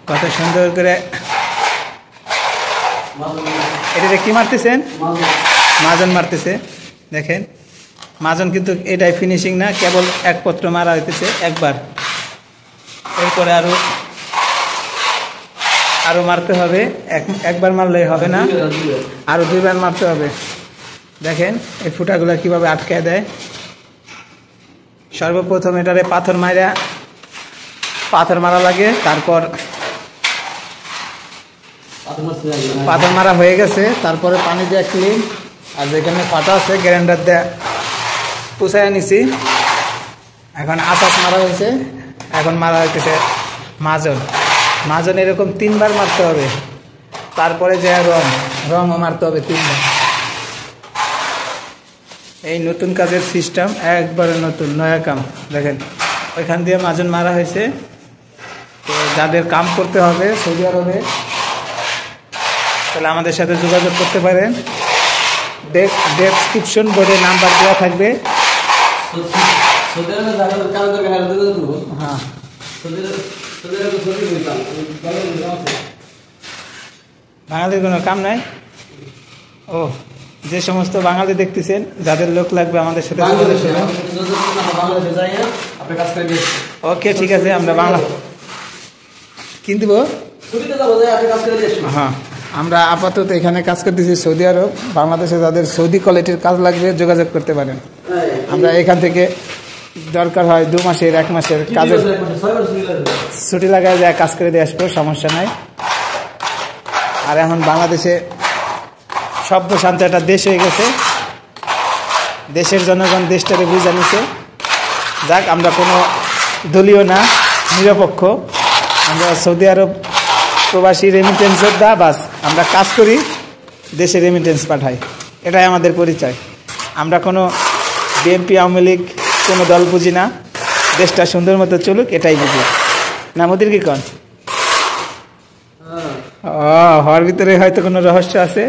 কত সুন্দর করে এটাতে কি মারতেছেন? মাজন মারতেছে। দেখেন মাজন কিন্তু এটাই ফিনিশিং না, কেবল এক পত্র মারা হইতেছে একবার। এরপরে আরো মারতে হবে, একবার মারলেই হবে না, আরো 2বার মারতে হবে। দেখেন এই ফুটাগুলো কিভাবে আটকে দেয়। সর্বপ্রথম এটারে পাথর মারা লাগে, তারপর পাথর মারা হয়ে গেছে, তারপরে পানি দিয়ে ক্লিন, আর যেখানে ফাটা আছে গ্রাইন্ডার দিয়ে পুষায় নিছি। এখন আচাস মারা হয়েছে, এখন মারা হইতেছে মাজন এরকম 3বার মারতে হবে। তারপরে যে রঙও মারতে হবে 3বার। এই নতুন কাজের সিস্টেম, একবারে নতুন নয়া কাম। দেখেন ওইখান দিয়ে মাজন মারা হয়েছে। তো যাদের কাম করতে হবে সৌদি আরবে, তাহলে আমাদের সাথে যোগাযোগ করতে পারেন। ডেসক্রিপশন বোর্ডে নাম্বার দেওয়া থাকবে। হ্যাঁ বাঙালির কোনো কাম নাই। ও যে সমস্ত বাঙালি দেখতেছেন, যাদের লোক লাগবে আমাদের সাথে ওকে, ঠিক আছে। আমরা বাংলা কিন্তু হ্যাঁ, আমরা আপাতত এখানে কাজ করতেছি সৌদি আরব। বাংলাদেশে যাদের সৌদি কোয়ালিটির কাজ লাগবে যোগাযোগ করতে পারেন। আমরা এখান থেকে দরকার হয় 2 মাসের 1 মাসের কাজের ছুটি লাগায় যায় কাজ করে দিয়ে আসবো, সমস্যা নাই। আর এখন বাংলাদেশে শব্দ শান্ত একটা দেশ হয়ে গেছে, দেশের জনগণ দেশটাকে বুঝে নিছে। যাক, আমরা কোনো দলীয় না, নিরপেক্ষ। আমরা সৌদি আরব প্রবাসী রেমিটেন্স যোদ্ধা, বাস আমরা কাজ করি, দেশে রেমিটেন্স পাঠাই, এটাই আমাদের পরিচয়। আমরা কোনো বিএনপি আওয়ামী লীগ কোনো দল বুঝি না, দেশটা সুন্দর মতো চলুক এটাই বুঝি না। মোদির কি কন? হওয়ার ভিতরে হয়তো কোনো রহস্য আছে।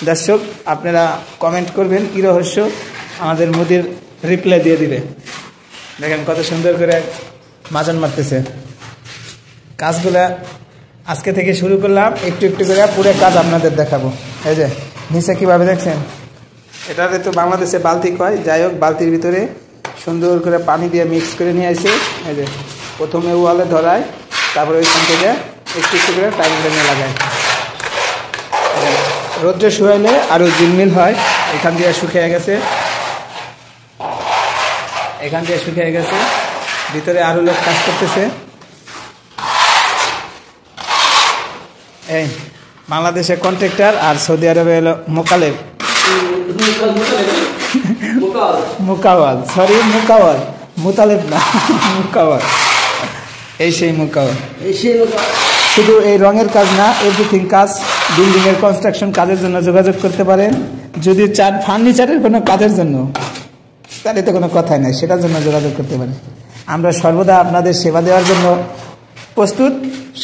দর্শক আপনারা কমেন্ট করবেন কি রহস্য, আমাদের মোদির রিপ্লাই দিয়ে দিবে। দেখেন কত সুন্দর করে মাজন মারতেছে। কাজগুলা আজকে থেকে শুরু করলাম, একটু একটু করে পুরো কাজ আপনাদের দেখাবো। এই যে নিচে কীভাবে দেখছেন, এটাতে তো বাংলাদেশে বালতি কয়, যাই হোক বালতির ভিতরে সুন্দর করে পানি দিয়ে মিক্স করে নিয়ে আসে। এই যে প্রথমে ওয়ালে ধরায়, তারপরে ওইখান থেকে একটু একটু করে টাইম লেনে লাগায়। রোদ্রে শুকাইলে আরও ঝিলমিল হয়। এখান দিয়ে শুকিয়ে গেছে, ভিতরে আরও লোক কাজ করতেছে। এই বাংলাদেশে কন্ট্রাক্টর আর সৌদি আরবে হলো মোকালেব, মুতালেব না, মুকাওয়াল। এই সেই মুকাওয়াল। শুধু এই রঙের কাজ না, এভরিথিং কাজ, বিল্ডিং এর কনস্ট্রাকশন কাজের জন্য যোগাযোগ করতে পারেন। যদি চান ফার্নিচারের কোনো কাজের জন্য, তাহলে তো কোনো কথাই নাই, সেটার জন্য যোগাযোগ করতে পারেন। আমরা সর্বদা আপনাদের সেবা দেওয়ার জন্য প্রস্তুত।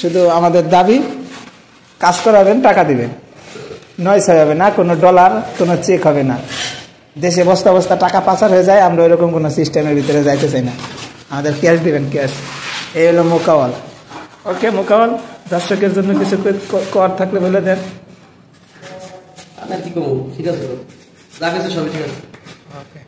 শুধু আমাদের দাবি, কাজ করাবেন, টাকা দিবেন, 9 হবে না, কোনো ডলার, কোনো চেক হবে না। দেশে বস্তা বস্তা টাকা পাচার হয়ে যায়, আমরা ওইরকম কোনো সিস্টেমের ভিতরে যাইতে চাই না। আমাদের ক্যাশ দিবেন, ক্যাশ। এই হলো মোকাওয়াল। ওকে মোকাওয়াল, দর্শকের জন্য কিছু কর থাকলে বলে দেন। ঠিক আছে, সবই ঠিক আছে। ওকে।